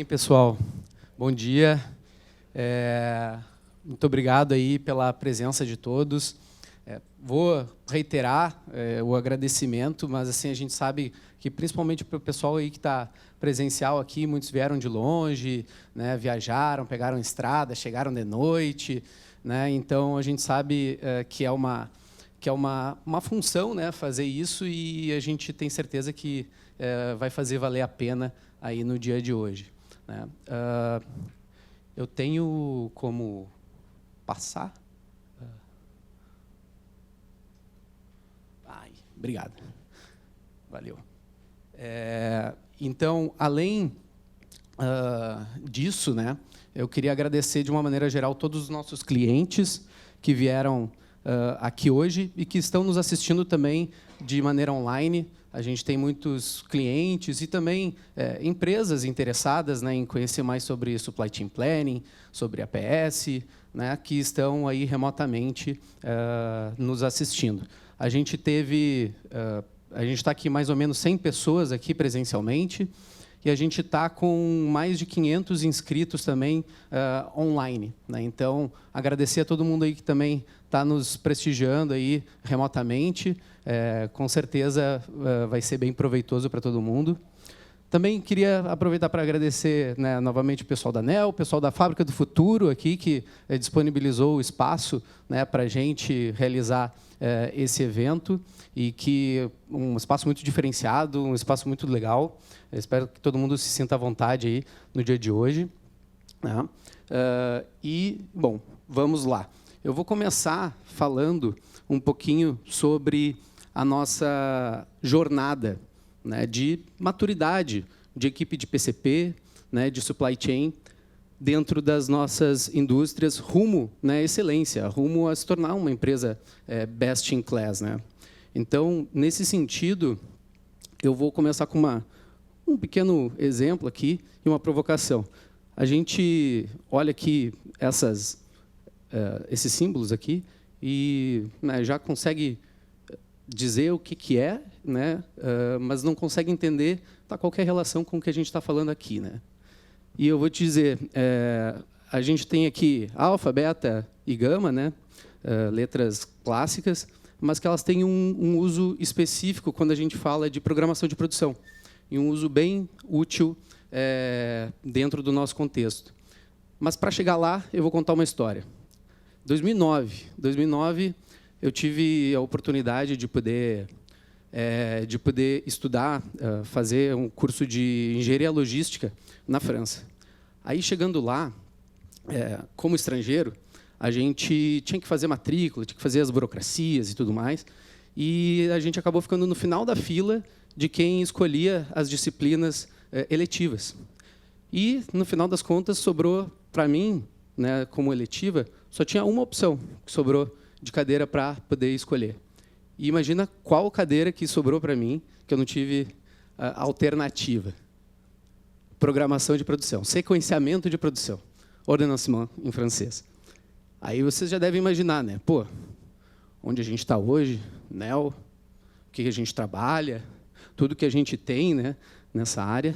pessoal? Bom dia. Muito obrigado aí pela presença de todos. Vou reiterar o agradecimento, mas assim a gente sabe que principalmente para o pessoal aí que está presencial aqui, muitos vieram de longe, né, viajaram, pegaram estrada, chegaram de noite, né, então a gente sabe que é uma função, né, fazer isso, e a gente tem certeza que vai fazer valer a pena aí no dia de hoje, né. Eu tenho como passar? Obrigado. Valeu. Então, além disso, né, eu queria agradecer, de uma maneira geral, todos os nossos clientes que vieram aqui hoje e que estão nos assistindo também de maneira online. A gente tem muitos clientes e também empresas interessadas, né, em conhecer mais sobre Supply Chain Planning, sobre APS, né, que estão aí remotamente nos assistindo. A gente está aqui mais ou menos 100 pessoas aqui presencialmente, e a gente está com mais de 500 inscritos também online, né? Então, agradecer a todo mundo aí que também está nos prestigiando aí remotamente. Com certeza vai ser bem proveitoso para todo mundo. Também queria aproveitar para agradecer, né, novamente o pessoal da ANEEL, o pessoal da Fábrica do Futuro aqui, que disponibilizou o espaço, né, para a gente realizar esse evento, e que um espaço muito diferenciado, um espaço muito legal. Eu espero que todo mundo se sinta à vontade aí no dia de hoje, né? Bom, vamos lá. Eu vou começar falando um pouquinho sobre a nossa jornada, né, de maturidade de equipe de PCP, né, de supply chain, dentro das nossas indústrias, rumo, né, à excelência, rumo a se tornar uma empresa best in class, né? Então, nesse sentido, eu vou começar com um pequeno exemplo aqui e uma provocação. A gente olha aqui esses símbolos aqui e, né, já consegue dizer o que é, né, mas não consegue entender qualquer relação com o que a gente está falando aqui, né? E eu vou te dizer, a gente tem aqui alfa, beta e gama, né, letras clássicas, mas que elas têm um uso específico quando a gente fala de programação de produção, e um uso bem útil dentro do nosso contexto. Mas, para chegar lá, eu vou contar uma história. 2009, eu tive a oportunidade de poder estudar, fazer um curso de engenharia logística na França. Aí, chegando lá, como estrangeiro, a gente tinha que fazer matrícula, tinha que fazer as burocracias e tudo mais, e a gente acabou ficando no final da fila de quem escolhia as disciplinas eletivas. E, no final das contas, sobrou para mim, né, como eletiva, só tinha uma opção que sobrou de cadeira para poder escolher. E imagina qual cadeira que sobrou para mim, que eu não tive alternativa. Programação de produção, sequenciamento de produção, ordonnancement em francês. Aí vocês já devem imaginar, né? Pô, onde a gente está hoje, NEL, o que a gente trabalha, tudo que a gente tem, né, nessa área.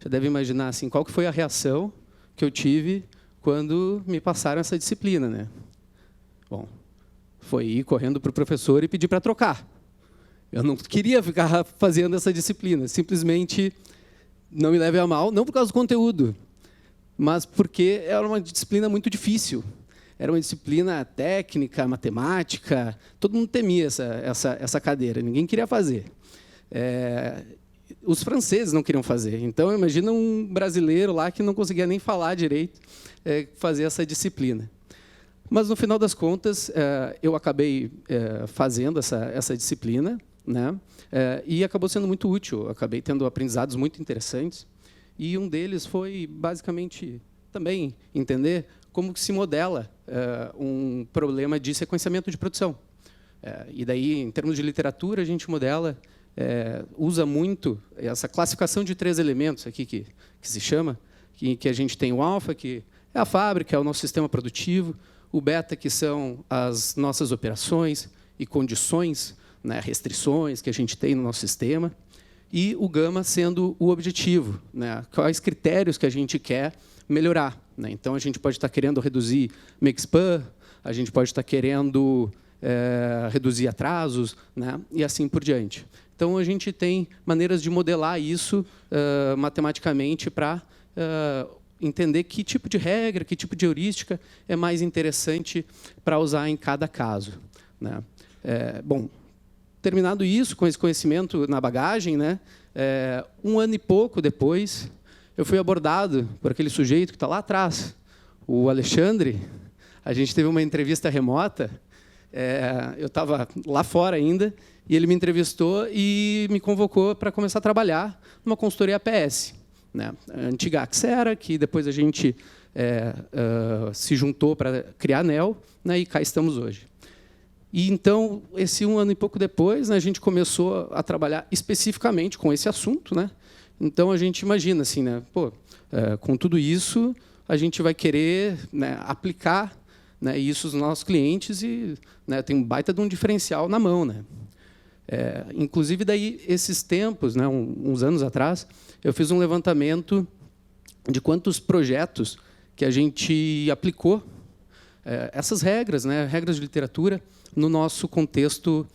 Já devem imaginar assim, qual que foi a reação que eu tive quando me passaram essa disciplina, né? Bom, foi ir correndo para o professor e pedir para trocar. Eu não queria ficar fazendo essa disciplina, simplesmente, não me leve a mal, não por causa do conteúdo, mas porque era uma disciplina muito difícil. Era uma disciplina técnica, matemática, todo mundo temia essa cadeira, ninguém queria fazer. Os franceses não queriam fazer, então imagina um brasileiro lá que não conseguia nem falar direito, fazer essa disciplina. Mas, no final das contas, eu acabei fazendo essa disciplina, né, e acabou sendo muito útil, acabei tendo aprendizados muito interessantes, e um deles foi, basicamente, também entender como que se modela um problema de sequenciamento de produção. E daí, em termos de literatura, a gente modela, usa muito essa classificação de 3 elementos aqui que se chama, que a gente tem o alfa, que é a fábrica, é o nosso sistema produtivo, o beta, que são as nossas operações e condições, né, restrições que a gente tem no nosso sistema, e o gama sendo o objetivo, né? Quais critérios que a gente quer melhorar, né? Então, a gente pode estar querendo reduzir make-span, a gente pode estar querendo reduzir atrasos, né? E assim por diante. Então, a gente tem maneiras de modelar isso matematicamente para entender que tipo de regra, que tipo de heurística é mais interessante para usar em cada caso, né? Bom, terminado isso, com esse conhecimento na bagagem, né, 1 ano e pouco depois, eu fui abordado por aquele sujeito que está lá atrás, o Alexandre. A gente teve uma entrevista remota, eu estava lá fora ainda, e ele me entrevistou e me convocou para começar a trabalhar numa consultoria APS, né, a antiga Axera, que depois a gente se juntou para criar a NEL, né, e cá estamos hoje. E, então, esse 1 ano e pouco depois, né, a gente começou a trabalhar especificamente com esse assunto, né? Então, a gente imagina, assim, né, pô, com tudo isso, a gente vai querer, né, aplicar, né, isso aos nossos clientes e, né, tem um baita de um diferencial na mão, né? Inclusive, daí, esses tempos, né, uns anos atrás, eu fiz um levantamento de quantos projetos que a gente aplicou essas regras, né, regras de literatura, no nosso contexto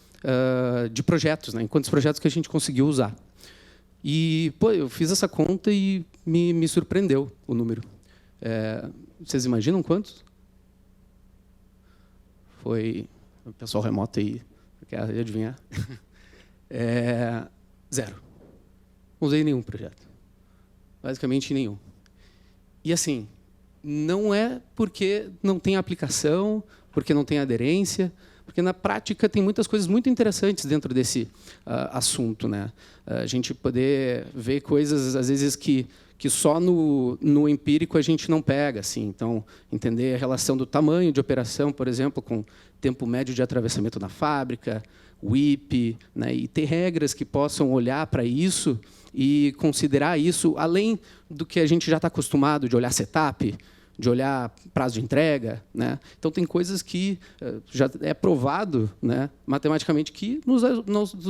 de projetos, né, em quantos projetos que a gente conseguiu usar. E, pô, eu fiz essa conta e me surpreendeu o número. Vocês imaginam quantos? Foi o pessoal remoto aí, quer adivinhar? 0. Não usei nenhum projeto. Basicamente nenhum. E, assim, não é porque não tem aplicação, porque não tem aderência, porque, na prática, tem muitas coisas muito interessantes dentro desse assunto, né? A gente poder ver coisas, às vezes, que só no empírico a gente não pega. Assim. Então, entender a relação do tamanho de operação, por exemplo, com tempo médio de atravessamento na fábrica, WIP, né? E ter regras que possam olhar para isso e considerar isso, além do que a gente já está acostumado de olhar setup, de olhar prazo de entrega, né? Então, tem coisas que já é provado, né, matematicamente, que nos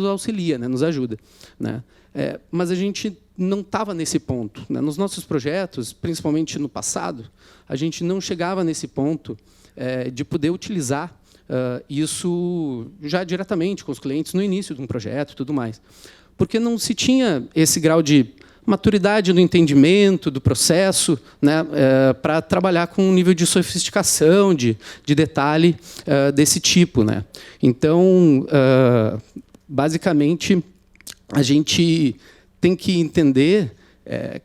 auxilia, né, nos ajuda, né? Mas a gente não estava nesse ponto, né? Nos nossos projetos, principalmente no passado, a gente não chegava nesse ponto de poder utilizar isso já diretamente com os clientes no início de um projeto e tudo mais. Porque não se tinha esse grau de maturidade no entendimento do processo, né, para trabalhar com um nível de sofisticação, de detalhe desse tipo, né? Então, basicamente, a gente tem que entender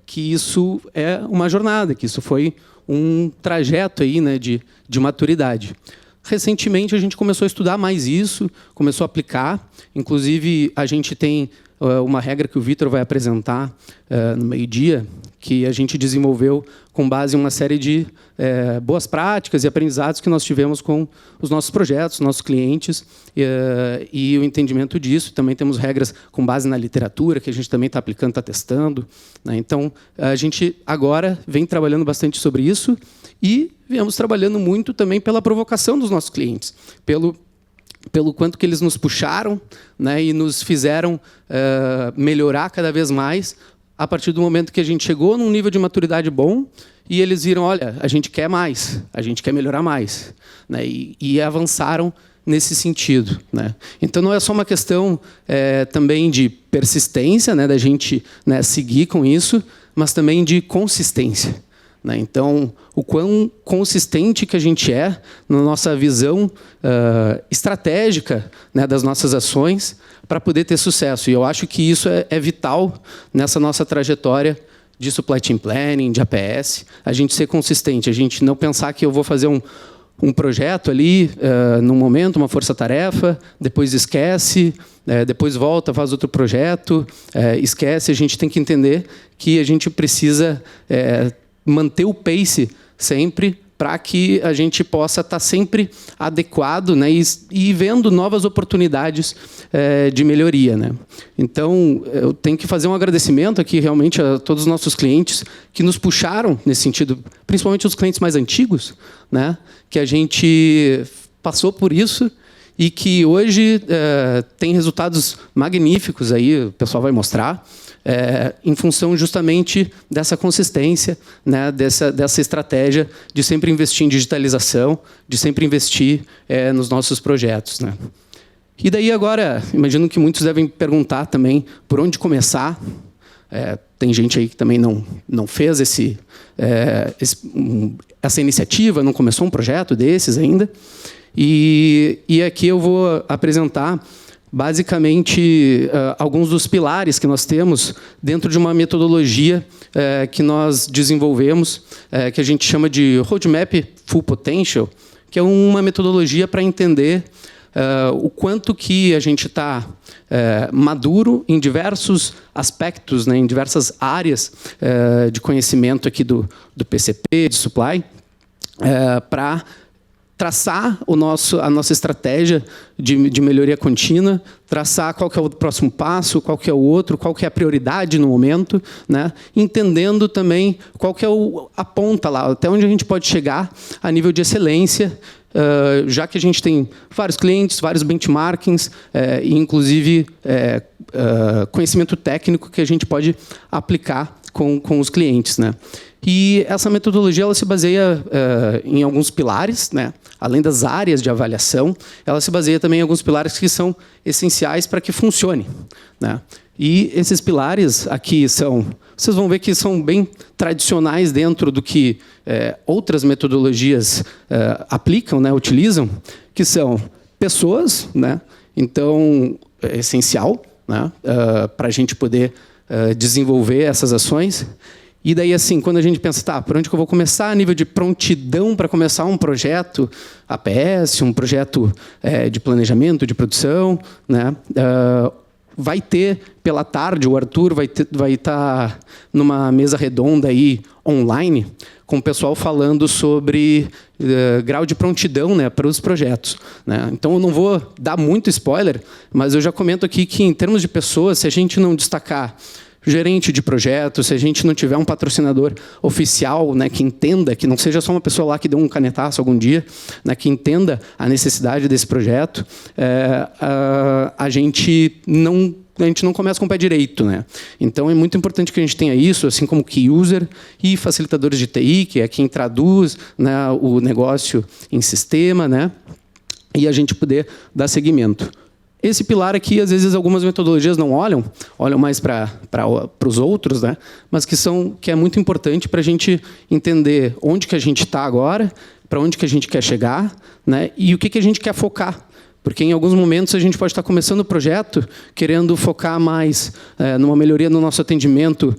que isso é uma jornada, que isso foi um trajeto aí, né, de maturidade. Recentemente, a gente começou a estudar mais isso, começou a aplicar. Inclusive, a gente tem uma regra que o Vitor vai apresentar no meio-dia, que a gente desenvolveu com base em uma série de boas práticas e aprendizados que nós tivemos com os nossos projetos, nossos clientes, e o entendimento disso. Também temos regras com base na literatura, que a gente também está aplicando, está testando, né? Então, a gente agora vem trabalhando bastante sobre isso e viemos trabalhando muito também pela provocação dos nossos clientes, pelo quanto que eles nos puxaram, né, e nos fizeram melhorar cada vez mais a partir do momento que a gente chegou num nível de maturidade bom e eles viram, olha, a gente quer mais, a gente quer melhorar mais, né, e avançaram nesse sentido, né? Então, não é só uma questão também de persistência, né, da gente, né, seguir com isso, mas também de consistência. Então, o quão consistente que a gente é na nossa visão estratégica, né, das nossas ações para poder ter sucesso. E eu acho que isso é vital nessa nossa trajetória de supply chain planning, de APS, a gente ser consistente, a gente não pensar que eu vou fazer um projeto ali, num momento, uma força-tarefa, depois esquece, depois volta, faz outro projeto, esquece. A gente tem que entender que a gente precisa manter o pace sempre para que a gente possa estar sempre adequado, né, e vendo novas oportunidades de melhoria, né? Então, eu tenho que fazer um agradecimento aqui realmente a todos os nossos clientes que nos puxaram nesse sentido, principalmente os clientes mais antigos, né, que a gente passou por isso e que hoje tem resultados magníficos, aí o pessoal vai mostrar, em função justamente dessa consistência, né, dessa estratégia de sempre investir em digitalização, de sempre investir nos nossos projetos, né. E daí agora, imagino que muitos devem perguntar também por onde começar. Tem gente aí que também não fez essa iniciativa, não começou um projeto desses ainda. E aqui eu vou apresentar, basicamente, alguns dos pilares que nós temos dentro de uma metodologia que nós desenvolvemos, que a gente chama de Roadmap Full Potential, que é uma metodologia para entender o quanto que a gente está maduro em diversos aspectos, né, em diversas áreas de conhecimento aqui do PCP, de supply, para traçar a nossa estratégia de melhoria contínua, traçar qual que é o próximo passo, qual que é o outro, qual que é a prioridade no momento, né, entendendo também qual que é a ponta lá, até onde a gente pode chegar a nível de excelência, já que a gente tem vários clientes, vários benchmarkings, e inclusive conhecimento técnico que a gente pode aplicar com os clientes, né. E essa metodologia ela se baseia em alguns pilares, né, além das áreas de avaliação, ela se baseia também em alguns pilares que são essenciais para que funcione, né. E esses pilares aqui vocês vão ver que são bem tradicionais dentro do que outras metodologias aplicam, né, utilizam, que são pessoas, né, então é essencial, né, para a gente poder desenvolver essas ações. E daí, assim, quando a gente pensa, tá, por onde que eu vou começar a nível de prontidão para começar um projeto APS, um projeto de planejamento, de produção, né? Vai ter, pela tarde, o Arthur vai estar numa mesa redonda aí, online, com o pessoal falando sobre grau de prontidão, né, para os projetos, né? Então, eu não vou dar muito spoiler, mas eu já comento aqui que, em termos de pessoas, se a gente não destacar gerente de projeto, se a gente não tiver um patrocinador oficial, né, que entenda, que não seja só uma pessoa lá que deu um canetaço algum dia, né, que entenda a necessidade desse projeto, a gente não começa com o pé direito, né? Então, é muito importante que a gente tenha isso, assim como key user e facilitadores de TI, que é quem traduz, né, o negócio em sistema, né, e a gente poder dar seguimento. Esse pilar aqui, às vezes, algumas metodologias não olham mais para os outros, né? Mas que é muito importante para a gente entender onde que a gente está agora, para onde que a gente quer chegar, né? E o que a gente quer focar. Porque, em alguns momentos, a gente pode estar começando o projeto querendo focar mais numa melhoria no nosso atendimento,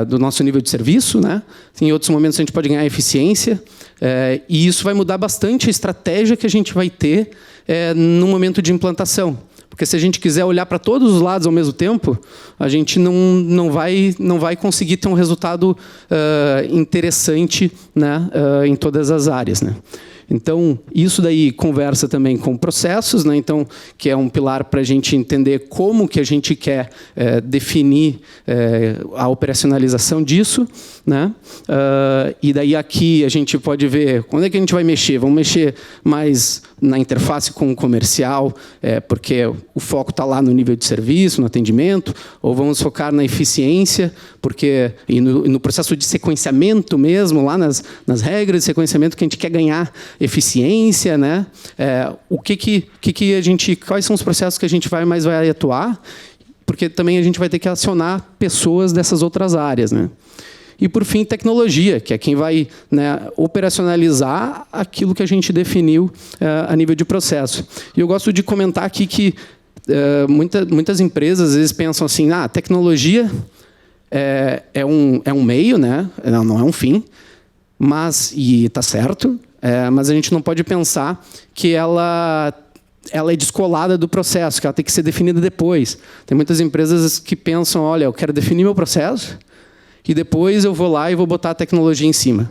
do nosso nível de serviço, né? Em outros momentos, a gente pode ganhar eficiência. E isso vai mudar bastante a estratégia que a gente vai ter no momento de implantação. Porque se a gente quiser olhar para todos os lados ao mesmo tempo, a gente não vai conseguir ter um resultado interessante, né, em todas as áreas, né? Então, isso daí conversa também com processos, né? Então, que é um pilar para a gente entender como que a gente quer definir a operacionalização disso, né? E daí aqui a gente pode ver quando é que a gente vai mexer. Vamos mexer mais na interface com o comercial, porque o foco está lá no nível de serviço, no atendimento, ou vamos focar na eficiência, porque no processo de sequenciamento mesmo, lá nas regras de sequenciamento que a gente quer ganhar eficiência, né? Quais são os processos que a gente vai atuar, porque também a gente vai ter que acionar pessoas dessas outras áreas, né? E, por fim, tecnologia, que é quem vai, né, operacionalizar aquilo que a gente definiu a nível de processo. E eu gosto de comentar aqui que muitas empresas às vezes pensam assim, tecnologia é um meio, né? Não é um fim, e está certo, mas a gente não pode pensar que ela é descolada do processo, que ela tem que ser definida depois. Tem muitas empresas que pensam, olha, eu quero definir meu processo e depois eu vou lá e vou botar a tecnologia em cima.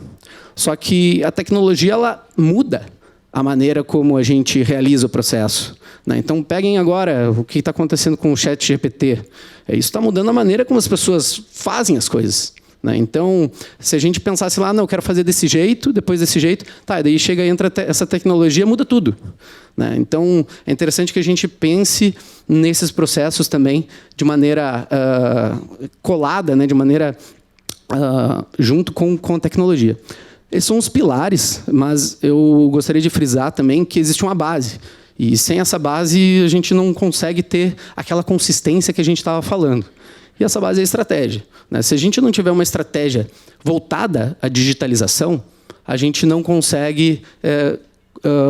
Só que a tecnologia ela muda a maneira como a gente realiza o processo, né? Então, peguem agora o que está acontecendo com o ChatGPT. Isso está mudando a maneira como as pessoas fazem as coisas, né? Então, se a gente pensasse lá, não, eu quero fazer desse jeito, depois desse jeito, tá, daí entra essa tecnologia, muda tudo, né? Então, é interessante que a gente pense nesses processos também de maneira colada, né? De maneira junto com a tecnologia. Esses são os pilares, mas eu gostaria de frisar também que existe uma base. E sem essa base, a gente não consegue ter aquela consistência que a gente estava falando. E essa base é a estratégia, né? Se a gente não tiver uma estratégia voltada à digitalização, a gente não consegue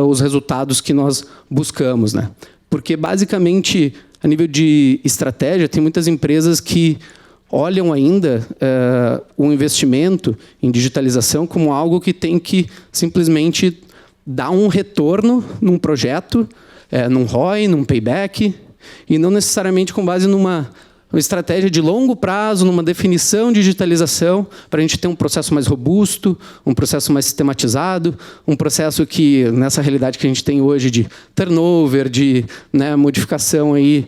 os resultados que nós buscamos, né? Porque, basicamente, a nível de estratégia, tem muitas empresas que olham ainda o investimento em digitalização como algo que tem que simplesmente dar um retorno num projeto, num ROI, num payback, e não necessariamente com base numa estratégia de longo prazo, numa definição de digitalização, para a gente ter um processo mais robusto, um processo mais sistematizado, um processo que, nessa realidade que a gente tem hoje de turnover, de, né, modificação aí,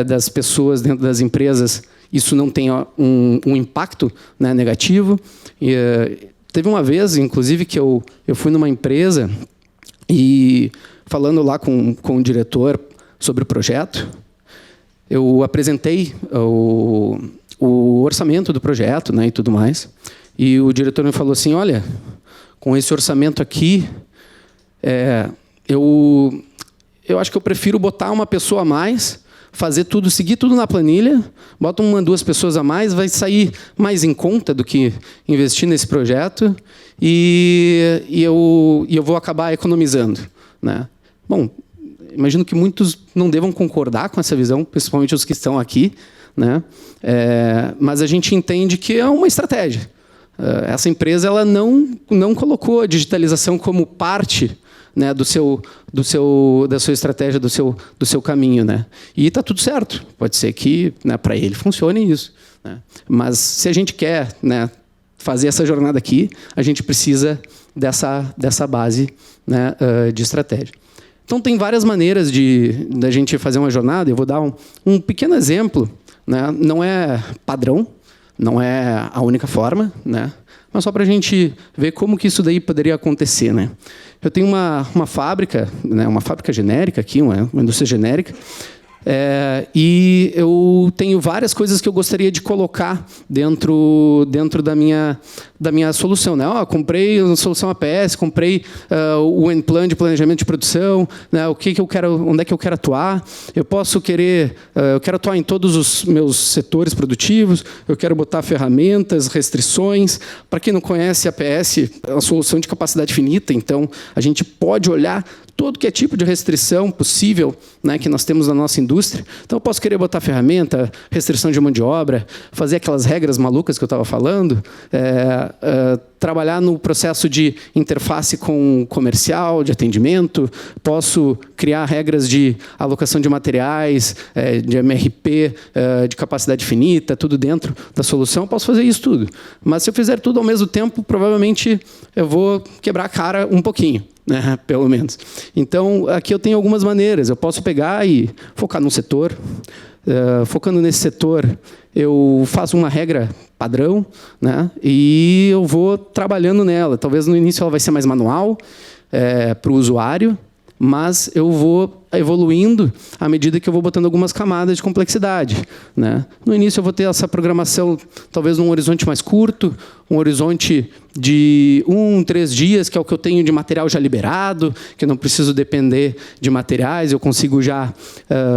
das pessoas dentro das empresas, isso não tenha um impacto, né, negativo. E, teve uma vez, inclusive, que eu fui numa empresa e, falando lá com o diretor sobre o projeto, eu apresentei o orçamento do projeto, né, e tudo mais. E o diretor me falou assim, olha, com esse orçamento aqui, eu acho que eu prefiro botar uma pessoa a mais, fazer tudo, seguir tudo na planilha, bota 1, 2 pessoas a mais, vai sair mais em conta do que investir nesse projeto, e eu vou acabar economizando, né? Bom, imagino que muitos não devam concordar com essa visão, principalmente os que estão aqui, né? Mas a gente entende que é uma estratégia. Essa empresa ela não colocou a digitalização como parte, né, da sua estratégia, do seu caminho, né? E está tudo certo. Pode ser que, né, para ele funcione isso, né? Mas se a gente quer, né, fazer essa jornada aqui, a gente precisa dessa base, né, de estratégia. Então, tem várias maneiras da gente fazer uma jornada. Eu vou dar um pequeno exemplo, né? Não é padrão, não é a única forma, né? Mas só para a gente ver como que isso daí poderia acontecer, né? Eu tenho uma fábrica, né? Uma fábrica genérica aqui, uma indústria genérica, e eu tenho várias coisas que eu gostaria de colocar dentro da minha solução, né? Comprei a solução APS, comprei o N-Plan de planejamento de produção, né? O que eu quero, onde é que eu quero atuar? Eu quero atuar em todos os meus setores produtivos. Eu quero botar ferramentas, restrições. Para quem não conhece, a APS é uma solução de capacidade finita. Então, a gente pode olhar todo que é tipo de restrição possível, né, que nós temos na nossa indústria. Então, eu posso querer botar ferramenta, restrição de mão de obra, fazer aquelas regras malucas que eu estava falando, trabalhar no processo de interface com comercial, de atendimento, posso criar regras de alocação de materiais, de MRP, de capacidade finita, tudo dentro da solução, posso fazer isso tudo. Mas se eu fizer tudo ao mesmo tempo, provavelmente eu vou quebrar a cara um pouquinho, né, pelo menos. Então, aqui eu tenho algumas maneiras. Eu posso pegar e focar num setor. Focando nesse setor, eu faço uma regra padrão, né, e eu vou trabalhando nela. Talvez no início ela vai ser mais manual para o usuário, mas eu vou evoluindo à medida que eu vou botando algumas camadas de complexidade, né? No início eu vou ter essa programação talvez num horizonte mais curto, um horizonte de 3 dias, que é o que eu tenho de material já liberado, que eu não preciso depender de materiais, eu consigo já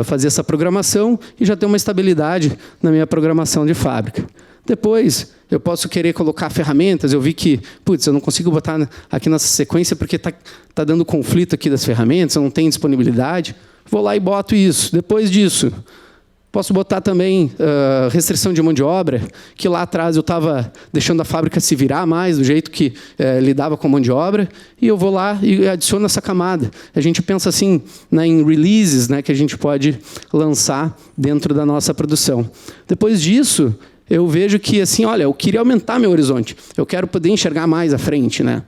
fazer essa programação e já ter uma estabilidade na minha programação de fábrica. Depois, eu posso querer colocar ferramentas. Eu vi que, putz, eu não consigo botar aqui nessa sequência porque está dando conflito aqui das ferramentas, eu não tenho disponibilidade. Vou lá e boto isso. Depois disso, posso botar também restrição de mão de obra, que lá atrás eu estava deixando a fábrica se virar mais, do jeito que lidava com a mão de obra, e eu vou lá e adiciono essa camada. A gente pensa assim, né, em releases, né, que a gente pode lançar dentro da nossa produção. Depois disso, eu vejo que, assim, olha, eu queria aumentar meu horizonte, eu quero poder enxergar mais à frente, né?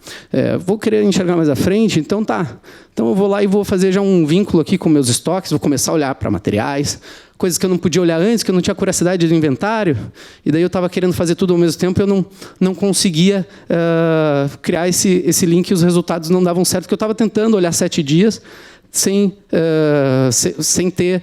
Vou querer enxergar mais à frente, então tá. Então eu vou lá e vou fazer já um vínculo aqui com meus estoques, vou começar a olhar para materiais, coisas que eu não podia olhar antes, que eu não tinha curiosidade do inventário, e daí eu estava querendo fazer tudo ao mesmo tempo, e eu não conseguia criar esse link, e os resultados não davam certo, porque eu estava tentando olhar 7 dias, sem ter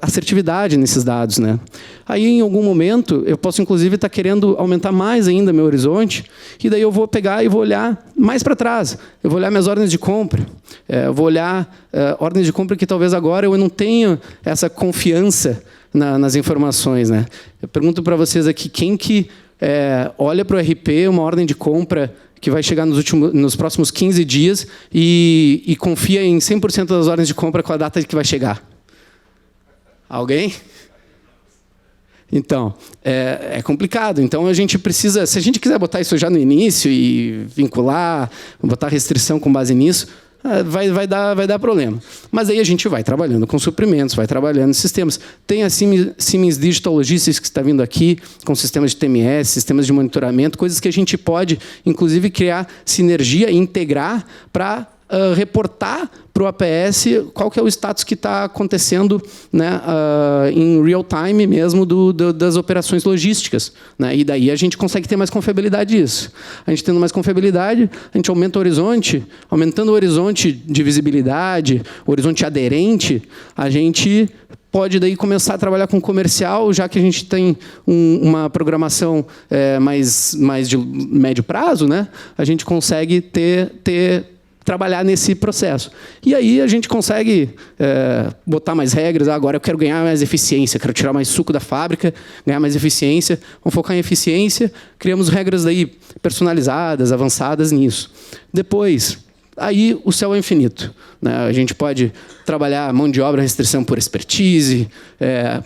assertividade nesses dados, né? Aí, em algum momento, eu posso, inclusive, estar querendo aumentar mais ainda meu horizonte, e daí eu vou pegar e vou olhar mais para trás. Eu vou olhar minhas ordens de compra. Eu vou olhar ordens de compra que talvez agora eu não tenha essa confiança nas informações, né? Eu pergunto para vocês aqui, quem que olha para o RP, uma ordem de compra que vai chegar nos próximos 15 dias e confia em 100% das ordens de compra com a data de que vai chegar? Alguém? Então, é complicado. Então, a gente precisa... Se a gente quiser botar isso já no início e vincular, botar restrição com base nisso, vai dar problema. Mas aí a gente vai trabalhando com suprimentos, vai trabalhando em sistemas. Tem a Siemens Digital Logistics, que está vindo aqui, com sistemas de TMS, sistemas de monitoramento, coisas que a gente pode, inclusive, criar sinergia e integrar para reportar para o APS qual que é o status que está acontecendo, né, em real time mesmo das operações logísticas, né? E daí a gente consegue ter mais confiabilidade disso. A gente tendo mais confiabilidade, a gente aumenta o horizonte. Aumentando o horizonte de visibilidade, o horizonte aderente, a gente pode daí começar a trabalhar com comercial, já que a gente tem uma programação mais de médio prazo, né? A gente consegue trabalhar nesse processo. E aí a gente consegue botar mais regras. Agora eu quero ganhar mais eficiência, quero tirar mais suco da fábrica, ganhar mais eficiência. Vamos focar em eficiência. Criamos regras daí personalizadas, avançadas nisso. Depois, aí o céu é infinito, né? A gente pode trabalhar mão de obra, restrição por expertise,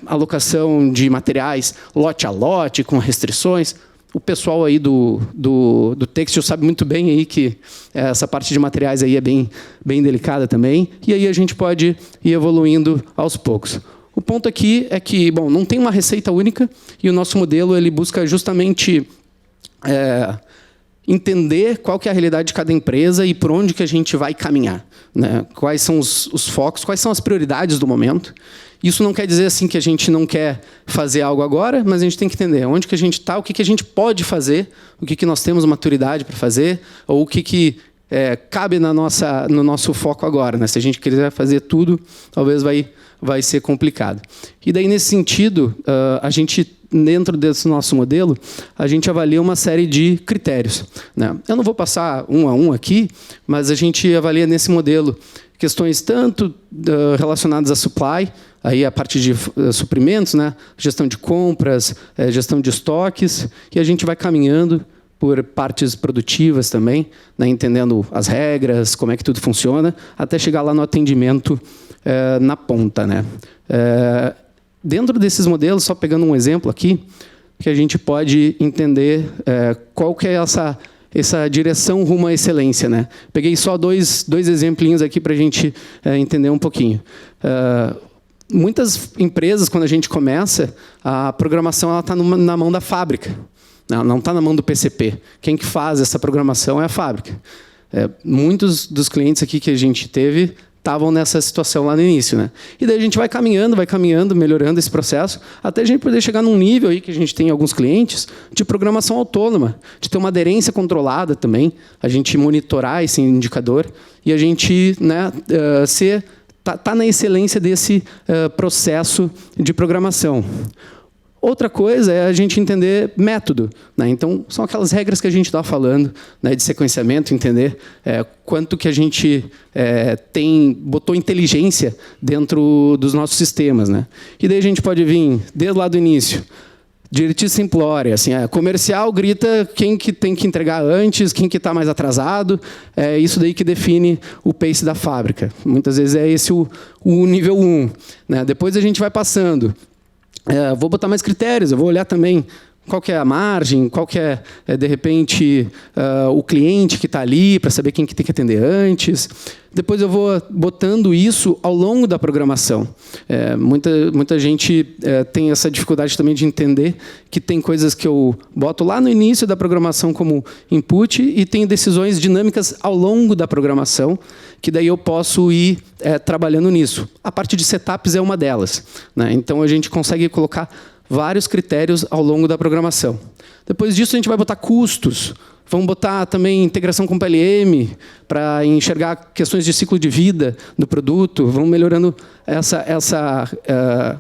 alocação de materiais lote a lote, com restrições. O pessoal aí do têxtil sabe muito bem aí que essa parte de materiais aí é bem delicada também. E aí a gente pode ir evoluindo aos poucos. O ponto aqui é que, bom, não tem uma receita única, e o nosso modelo ele busca justamente entender qual que é a realidade de cada empresa e por onde que a gente vai caminhar, né? Quais são os focos, quais são as prioridades do momento. Isso não quer dizer assim que a gente não quer fazer algo agora, mas a gente tem que entender onde que a gente está, o que a gente pode fazer, o que nós temos maturidade para fazer, ou o que cabe no nosso foco agora, né? Se a gente quiser fazer tudo, talvez vai ser complicado. E daí, nesse sentido, a gente, dentro desse nosso modelo, a gente avalia uma série de critérios, né? Eu não vou passar um a um aqui, mas a gente avalia nesse modelo questões tanto relacionadas a supply, aí a parte de suprimentos, né? Gestão de compras, gestão de estoques, e a gente vai caminhando por partes produtivas também, né? Entendendo as regras, como é que tudo funciona, até chegar lá no atendimento na ponta, né? Dentro desses modelos, só pegando um exemplo aqui, que a gente pode entender qual que é essa direção rumo à excelência, né? Peguei só dois exemplinhos aqui para a gente entender um pouquinho. Muitas empresas, quando a gente começa, a programação está na mão da fábrica, não está na mão do PCP. Quem que faz essa programação é a fábrica. Muitos dos clientes aqui que a gente teve estavam nessa situação lá no início, né? E daí a gente vai caminhando, melhorando esse processo, até a gente poder chegar num nível aí que a gente tem alguns clientes de programação autônoma, de ter uma aderência controlada também, a gente monitorar esse indicador e a gente, né, tá na excelência desse processo de programação. Outra coisa é a gente entender método, né? Então, são aquelas regras que a gente está falando, né, de sequenciamento, entender quanto que a gente botou inteligência dentro dos nossos sistemas, né? E daí a gente pode vir, desde lá do início, diretriz simplória, assim, comercial grita quem que tem que entregar antes, quem que está mais atrasado, é isso daí que define o pace da fábrica. Muitas vezes é esse o nível 1, né? Depois a gente vai passando. Vou botar mais critérios, eu vou olhar também qual que é a margem, qual que é de repente, o cliente que está ali, para saber quem que tem que atender antes. Depois eu vou botando isso ao longo da programação. Muita gente tem essa dificuldade também de entender que tem coisas que eu boto lá no início da programação como input e tem decisões dinâmicas ao longo da programação, que daí eu posso ir trabalhando nisso. A parte de setups é uma delas, né? Então, a gente consegue colocar vários critérios ao longo da programação. Depois disso, a gente vai botar custos. Vamos botar também integração com PLM, para enxergar questões de ciclo de vida do produto. Vamos melhorando essa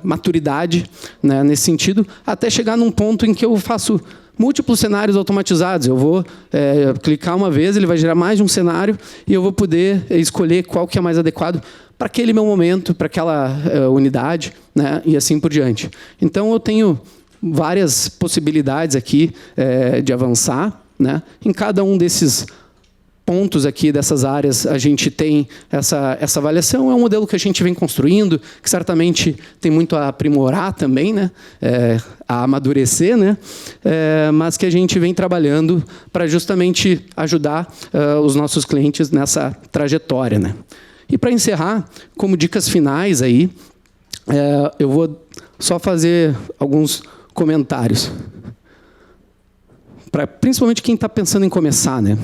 maturidade, né, nesse sentido, até chegar num ponto em que eu faço múltiplos cenários automatizados. Eu vou clicar uma vez, ele vai gerar mais de um cenário, e eu vou poder escolher qual que é mais adequado para aquele meu momento, para aquela unidade, né, e assim por diante. Então, eu tenho várias possibilidades aqui de avançar, né? Em cada um desses pontos aqui, dessas áreas, a gente tem essa avaliação. É um modelo que a gente vem construindo, que certamente tem muito a aprimorar também, né? A amadurecer, né? Mas que a gente vem trabalhando para justamente ajudar os nossos clientes nessa trajetória, né? E para encerrar, como dicas finais aí, eu vou só fazer alguns comentários. Principalmente quem está pensando em começar, né?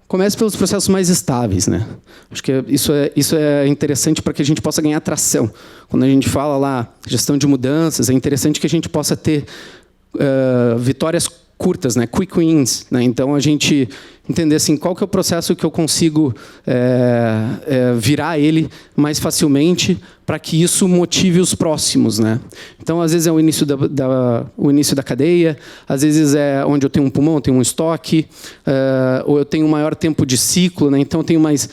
Comece pelos processos mais estáveis, né? Acho que isso é interessante para que a gente possa ganhar tração. Quando a gente fala lá gestão de mudanças, é interessante que a gente possa ter vitórias curtas, né? Quick wins, né? Então, a gente entender assim, qual que é o processo que eu consigo virar ele mais facilmente para que isso motive os próximos, né? Então, às vezes é o início da cadeia, às vezes é onde eu tenho um pulmão, eu tenho um estoque, ou eu tenho um maior tempo de ciclo, né? Então eu tenho mais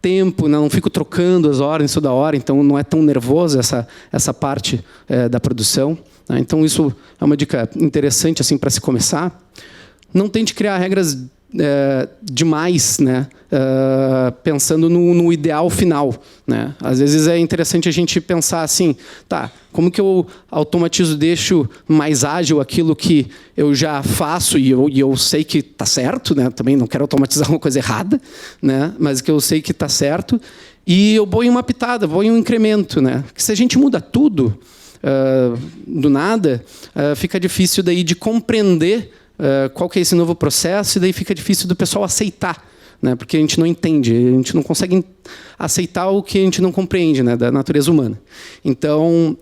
tempo, não fico trocando as ordens toda hora, então não é tão nervoso essa parte da produção, né? Então isso é uma dica interessante assim para se começar. Não tente criar regras demais, né? Pensando no ideal final, né? Às vezes é interessante a gente pensar assim, tá, como que eu automatizo, deixo mais ágil aquilo que eu já faço e eu sei que está certo, né? Também não quero automatizar uma coisa errada, né? Mas que eu sei que está certo, e eu vou em uma pitada, vou em um incremento, né? Porque se a gente muda tudo do nada, fica difícil daí de compreender qual que é esse novo processo, e daí fica difícil do pessoal aceitar, né? Porque a gente não entende, a gente não consegue aceitar o que a gente não compreende, né? Da natureza humana. Então,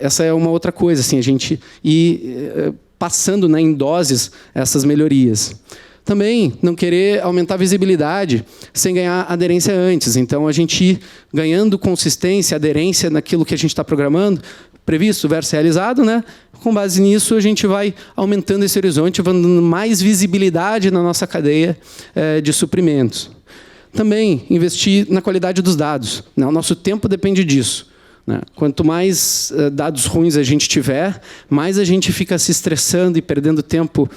essa é uma outra coisa, assim, a gente ir passando, né, em doses essas melhorias. Também não querer aumentar a visibilidade sem ganhar aderência antes. Então, a gente ir ganhando consistência, aderência naquilo que a gente está programando, previsto versus realizado, né? Com base nisso, a gente vai aumentando esse horizonte, vai dando mais visibilidade na nossa cadeia de suprimentos. Também investir na qualidade dos dados, né? O nosso tempo depende disso, né? Quanto mais dados ruins a gente tiver, mais a gente fica se estressando e perdendo tempo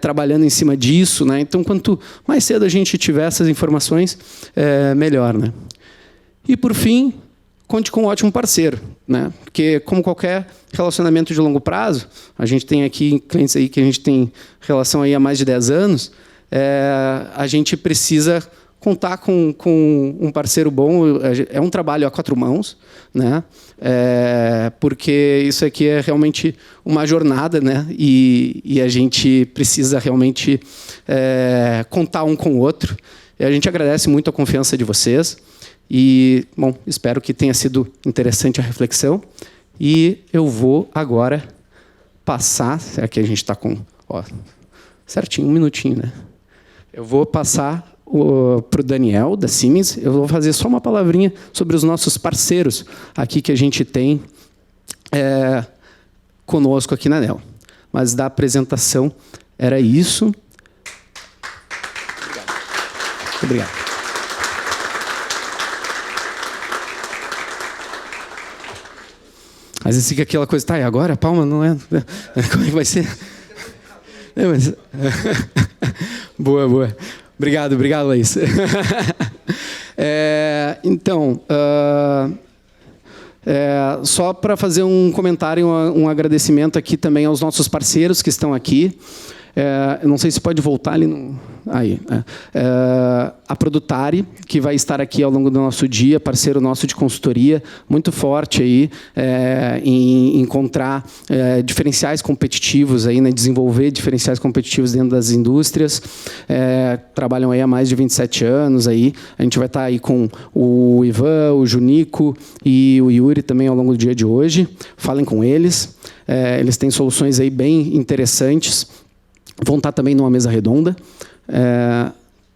trabalhando em cima disso, né? Então, quanto mais cedo a gente tiver essas informações, melhor, né? E, por fim, conte com um ótimo parceiro, né? Porque, como qualquer relacionamento de longo prazo, a gente tem aqui clientes aí que a gente tem relação aí há mais de 10 anos, a gente precisa contar com um parceiro bom. É um trabalho a 4 mãos, né? Porque isso aqui é realmente uma jornada, né? E a gente precisa realmente contar um com o outro. E a gente agradece muito a confiança de vocês. E, bom, espero que tenha sido interessante a reflexão. E eu vou agora passar... Será que a gente está com... Ó, certinho, 1 minutinho, né? Eu vou passar para o Daniel, da Siemens. Eu vou fazer só uma palavrinha sobre os nossos parceiros aqui que a gente tem conosco aqui na ANEEL. Mas da apresentação era isso. Obrigado. Obrigado. Às vezes fica aquela coisa, tá, e agora a palma não é... Como é que vai ser? Mas... Boa, boa. Obrigado, Laís. Então, Só para fazer um comentário, um agradecimento aqui também aos nossos parceiros que estão aqui. Eu não sei se pode voltar ali. Aí. A Produtari, que vai estar aqui ao longo do nosso dia, parceiro nosso de consultoria, muito forte aí, em encontrar diferenciais competitivos, aí, né, desenvolver diferenciais competitivos dentro das indústrias. Trabalham aí há mais de 27 anos. Aí. A gente vai estar aí com o Ivan, o Junico e o Yuri também ao longo do dia de hoje. Falem com eles. Eles têm soluções aí bem interessantes. Vão estar também numa mesa redonda.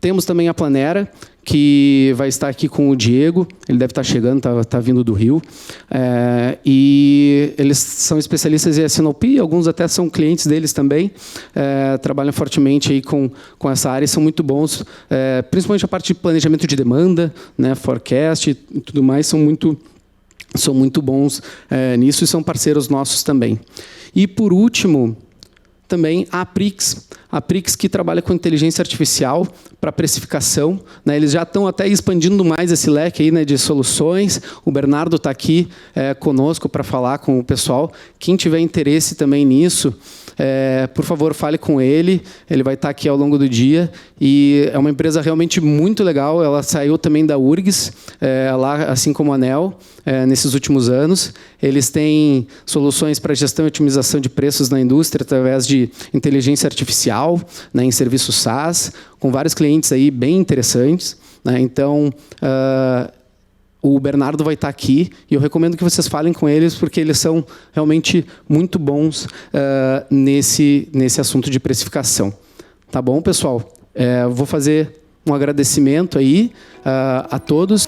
Temos também a Planera, que vai estar aqui com o Diego. Ele deve estar chegando, está vindo do Rio. E eles são especialistas em S&OP, alguns até são clientes deles também. Trabalham fortemente aí com essa área e são muito bons, principalmente a parte de planejamento de demanda, né, forecast e tudo mais, são muito bons nisso e são parceiros nossos também. E, por último, também a Aprix. A Aprix, que trabalha com inteligência artificial para precificação, né? Eles já estão até expandindo mais esse leque aí, né, de soluções. O Bernardo está aqui conosco para falar com o pessoal. Quem tiver interesse também nisso, por favor, fale com ele. Ele vai estar aqui ao longo do dia. E é uma empresa realmente muito legal. Ela saiu também da URGS, lá, assim como a ANEEL, nesses últimos anos. Eles têm soluções para gestão e otimização de preços na indústria através de inteligência artificial, né, em serviços SaaS, com vários clientes aí bem interessantes, né? Então, o Bernardo vai estar aqui e eu recomendo que vocês falem com eles, porque eles são realmente muito bons nesse assunto de precificação. Tá bom, pessoal? Vou fazer um agradecimento aí a todos.